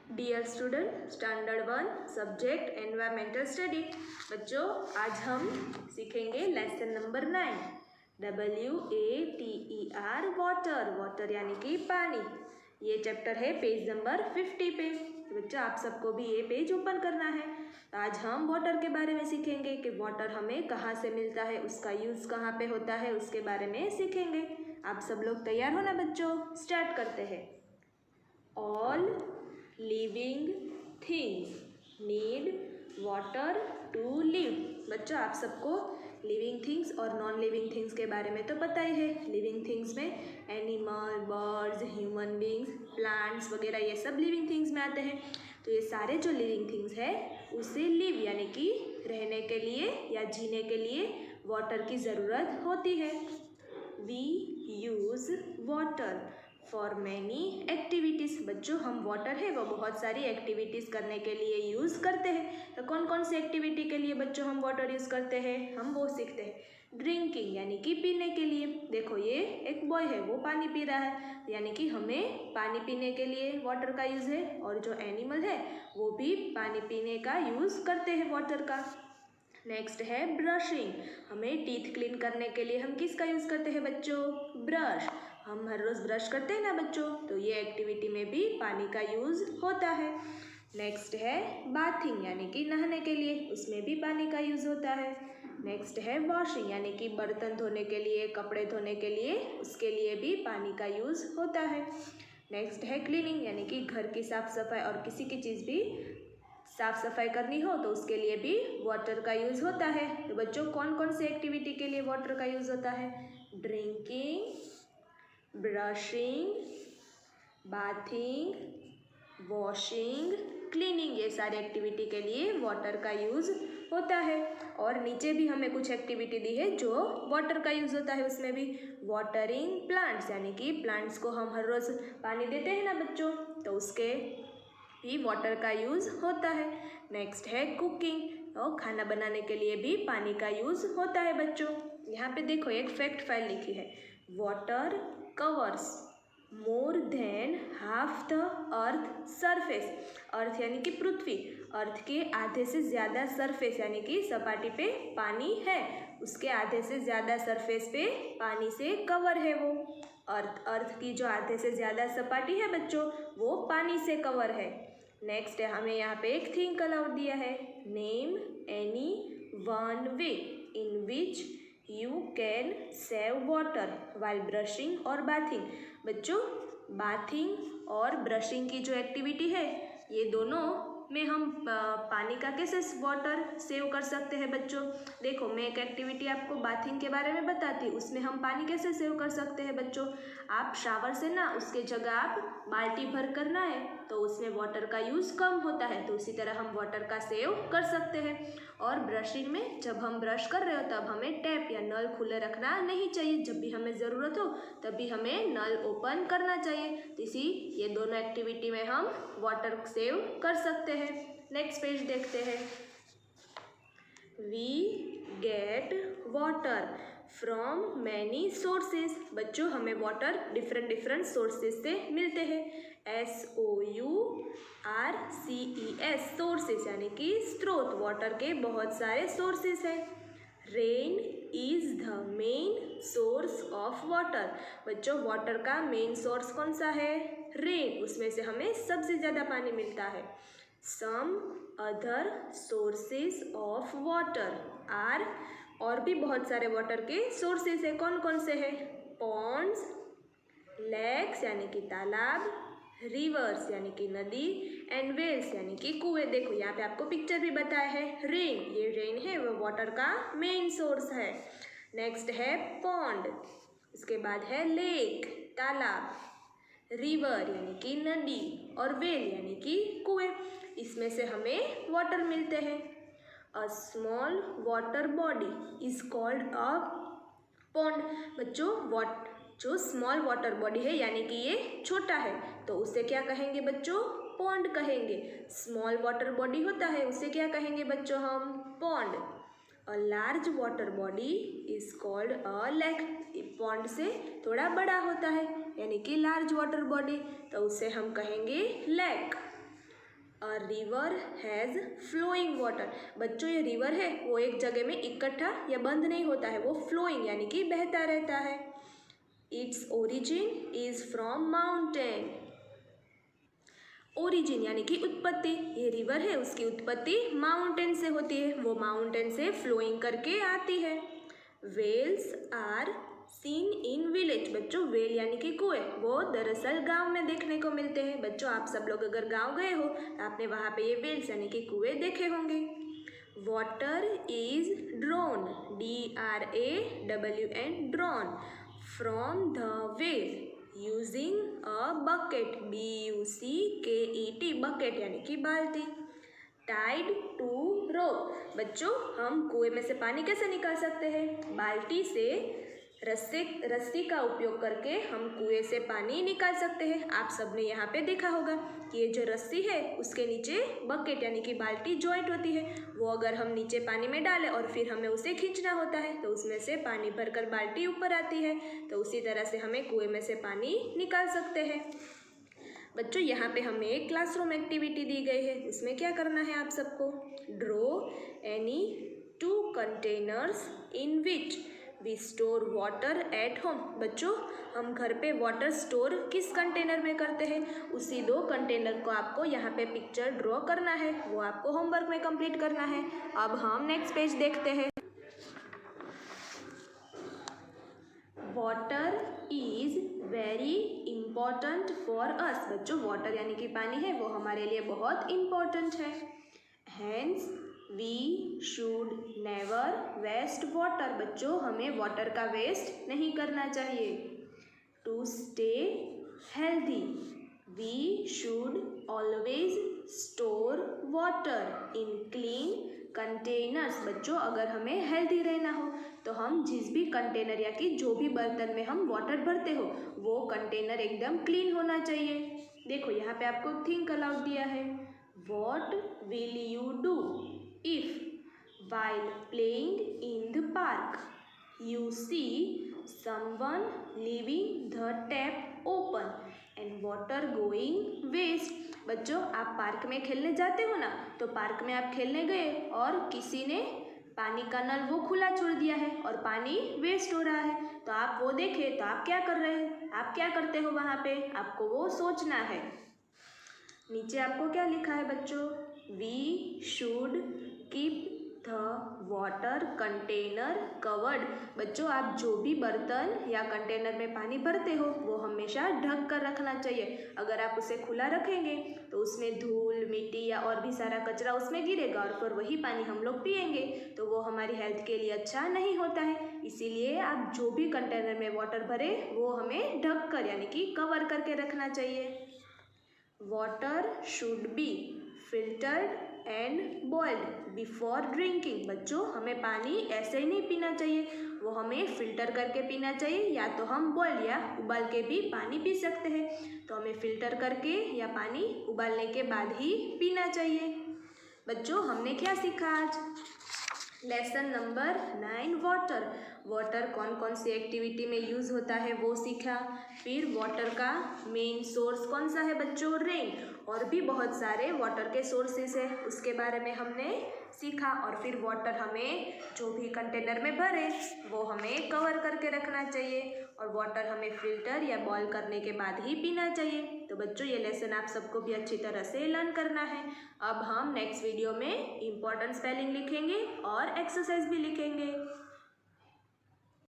Dear student, standard 1 subject environmental study. बच्चों, आज हम सीखेंगे lesson number 9 WATER water. Water यानी कि पानी। ये चैप्टर है पेज नंबर 50 पे। बच्चों, आप सबको भी ये पेज ओपन करना है। आज हम वाटर के बारे में सीखेंगे कि वाटर हमें कहाँ से मिलता है, उसका यूज़ कहाँ पे होता है, उसके बारे में सीखेंगे। आप सब लोग तैयार हो ना बच्चों? स्टार्ट करते हैं। All living things need water to live. बच्चों, आप सबको लिविंग थिंग्स और नॉन लिविंग थिंग्स के बारे में तो पता ही है। लिविंग थिंग्स में animal, birds, human beings, plants वगैरह ये सब लिविंग थिंग्स में आते हैं। तो ये सारे जो लिविंग थिंग्स है उसे लिव यानी कि रहने के लिए या जीने के लिए वाटर की ज़रूरत होती है। We use water for many activities. बच्चों, हम वाटर है वो बहुत सारी एक्टिविटीज़ करने के लिए यूज़ करते हैं। तो कौन कौन सी एक्टिविटी के लिए बच्चों हम वाटर यूज़ करते हैं, हम वो सीखते हैं। ड्रिंकिंग यानी कि पीने के लिए। देखो, ये एक बॉय है, वो पानी पी रहा है, यानी कि हमें पानी पीने के लिए वाटर का यूज़ है। और जो एनिमल है वो भी पानी पीने का यूज़ करते हैं वाटर का। नेक्स्ट है ब्रशिंग। हमें टीथ क्लीन करने के लिए हम किसका यूज़ करते हैं बच्चों? ब्रश। हम हर रोज़ ब्रश करते हैं ना बच्चों, तो ये एक्टिविटी में भी पानी का यूज़ होता है। नेक्स्ट है बाथिंग यानी कि नहाने के लिए, उसमें भी पानी का यूज़ होता है। नेक्स्ट है वॉशिंग यानी कि बर्तन धोने के लिए, कपड़े धोने के लिए, उसके लिए भी पानी का यूज़ होता है। नेक्स्ट है क्लीनिंग यानी कि घर की साफ़ सफाई और किसी की चीज़ भी साफ़ सफाई करनी हो तो उसके लिए भी वाटर का यूज़ होता है। तो बच्चों, कौन कौन सी एक्टिविटी के लिए वाटर का यूज़ होता है? Drinking, brushing, bathing, washing, cleaning, ये सारी एक्टिविटी के लिए वाटर का यूज़ होता है। और नीचे भी हमें कुछ एक्टिविटी दी है जो वाटर का यूज़ होता है, उसमें भी वाटरिंग प्लांट्स यानी कि प्लांट्स को हम हर रोज़ पानी देते हैं ना बच्चों, तो उसके भी वाटर का यूज़ होता है। नेक्स्ट है कुकिंग, तो खाना बनाने के लिए भी पानी का यूज़ होता है बच्चों। यहाँ पे देखो एक फैक्ट फाइल लिखी है, water covers more than half the earth surface. Earth यानी कि पृथ्वी, अर्थ के आधे से ज़्यादा सरफेस यानी कि सपाटी पे पानी है, उसके आधे से ज़्यादा सरफेस पे पानी से कवर है वो। अर्थ की जो आधे से ज़्यादा सपाटी है बच्चों, वो पानी से कवर है। नेक्स्ट है, हमें यहाँ पे एक थिंग अलाउड दिया है, name any one way in which you can save water while brushing और बाथिंग। बच्चों, बाथिंग और ब्रशिंग की जो एक्टिविटी है, ये दोनों में हम पानी का कैसे वाटर सेव कर सकते हैं बच्चों? देखो, मैं एक एक्टिविटी आपको बाथिंग के बारे में बताती हूँ, उसमें हम पानी कैसे सेव कर सकते हैं बच्चों। आप शावर से ना उसके जगह आप बाल्टी भर कर नहाए तो उसमें वाटर का यूज़ कम होता है, तो उसी तरह हम वाटर का सेव कर सकते हैं। और ब्रशिंग में जब हम ब्रश कर रहे हो तब हमें टैप या नल खुले रखना नहीं चाहिए, जब भी हमें ज़रूरत हो तभी हमें नल ओपन करना चाहिए। तो ये दोनों एक्टिविटी में हम वाटर सेव कर सकते हैं। नेक्स्ट पेज देखते हैं। We get water from many sources. बच्चों, हमें वाटर डिफरेंट सोर्सेज से मिलते हैं। SOURCES सोर्सेज यानी कि स्रोत। वाटर के बहुत सारे सोर्सेज हैं। Rain is the main source of water. बच्चों, वाटर का मेन सोर्स कौन सा है? रेन, उसमें से हमें सबसे ज़्यादा पानी मिलता है। Some other sources of water are, और भी बहुत सारे वाटर के सोर्सेज है। कौन कौन से हैं? पॉन्ड्स, लेक्स यानी कि तालाब, रिवर्स यानी कि नदी, एंड वेल्स यानी कि कुएं। देखो, यहाँ पे आपको पिक्चर भी बताया है। रेन, ये रेन है वो वाटर का मेन सोर्स है। नेक्स्ट है पॉन्ड, उसके बाद है लेक तालाब, रिवर यानी कि नदी, और वेल यानी कि कुएं, इसमें से हमें वाटर मिलते हैं। A small water body is called a pond. बच्चों, जो स्मॉल वाटर बॉडी है यानी कि ये छोटा है, तो उसे क्या कहेंगे बच्चों? पॉन्ड कहेंगे। स्मॉल वाटर बॉडी होता है उसे क्या कहेंगे बच्चों? हम pond. A large water body is called a lake. Pond से थोड़ा बड़ा होता है यानी कि लार्ज वाटर बॉडी, तो उसे हम कहेंगे lake. A river has flowing water. बच्चों ये रिवर है वो एक जगह में इकट्ठा या बंद नहीं होता है, वो फ्लोइंग यानी कि बहता रहता है। Its origin is from mountain. Origin यानी कि उत्पत्ति, ये रिवर है उसकी उत्पत्ति माउंटेन से होती है, वो माउंटेन से फ्लोइंग करके आती है। Wells are seen in village. बच्चों वेल यानी कि कुएं, वो दरअसल गांव में देखने को मिलते हैं। बच्चों आप सब लोग अगर गांव गए हो तो आपने वहाँ पे ये वेल्स यानी कि कुएं देखे होंगे। Water is drawn, DRAWN drawn from the well using a bucket, BUCKET bucket यानी कि बाल्टी। Tied to rope. बच्चों हम कुएं में से पानी कैसे निकाल सकते हैं? बाल्टी से रस्सी का उपयोग करके हम कुएं से पानी निकाल सकते हैं। आप सबने यहाँ पे देखा होगा कि ये जो रस्सी है उसके नीचे बकेट यानी कि बाल्टी जॉइंट होती है, वो अगर हम नीचे पानी में डालें और फिर हमें उसे खींचना होता है तो उसमें से पानी भरकर बाल्टी ऊपर आती है। तो उसी तरह से हमें कुएं में से पानी निकाल सकते हैं। बच्चों यहाँ पे हमें एक क्लासरूम एक्टिविटी दी गई है, इसमें क्या करना है आप सबको? Draw any 2 containers in which we store water at home. बच्चों हम घर पे वाटर स्टोर किस कंटेनर में करते हैं, उसी 2 कंटेनर को आपको यहाँ पे पिक्चर ड्रॉ करना है, वो आपको होमवर्क में कंप्लीट करना है। अब हम नेक्स्ट पेज देखते हैं। Water is very important for us. बच्चों वाटर यानी कि पानी है वो हमारे लिए बहुत इम्पॉर्टेंट है। Hence we should never waste water. बच्चों हमें वाटर का वेस्ट नहीं करना चाहिए। To stay healthy we should always store water in clean containers. बच्चों अगर हमें हेल्दी रहना हो तो हम जिस भी कंटेनर या कि जो भी बर्तन में हम वाटर भरते हो वो कंटेनर एकदम क्लीन होना चाहिए। देखो यहाँ पे आपको थिंक अलाउड दिया है। What will you do if while playing in the park you see someone leaving the tap open and water going waste? बच्चों आप पार्क में खेलने जाते हो ना, तो पार्क में आप खेलने गए और किसी ने पानी का नल वो खुला छोड़ दिया है और पानी वेस्ट हो रहा है, तो आप वो देखे तो आप क्या कर रहे हैं? आप क्या करते हो वहाँ पे? आपको वो सोचना है। नीचे आपको क्या लिखा है बच्चों? We should keep the water container covered. बच्चों आप जो भी बर्तन या कंटेनर में पानी भरते हो वो हमेशा ढक कर रखना चाहिए। अगर आप उसे खुला रखेंगे तो उसमें धूल मिट्टी या और भी सारा कचरा उसमें गिरेगा और फिर वही पानी हम लोग पिएंगे तो वो हमारी हेल्थ के लिए अच्छा नहीं होता है। इसीलिए आप जो भी कंटेनर में वाटर भरे वो हमें ढक कर यानी कि कवर करके रखना चाहिए। Water should be filtered and boiled before drinking. बच्चों हमें पानी ऐसे ही नहीं पीना चाहिए, वो हमें फिल्टर करके पीना चाहिए, या तो हम बॉइल या उबाल के भी पानी पी सकते हैं। तो हमें फिल्टर करके या पानी उबालने के बाद ही पीना चाहिए। बच्चों हमने क्या सीखा आज? Lesson number 9 water. वाटर कौन कौन सी एक्टिविटी में यूज़ होता है वो सीखा। फिर वाटर का मेन सोर्स कौन सा है बच्चों? रेन। और भी बहुत सारे वाटर के सोर्सेस है उसके बारे में हमने सीखा। और फिर वाटर हमें जो भी कंटेनर में भरे वो हमें कवर करके रखना चाहिए और वाटर हमें फिल्टर या बॉईल करने के बाद ही पीना चाहिए। तो बच्चों ये लेसन आप सबको भी अच्छी तरह से लर्न करना है। अब हम नेक्स्ट वीडियो में इम्पोर्टेंट स्पेलिंग लिखेंगे और एक्सरसाइज भी लिखेंगे।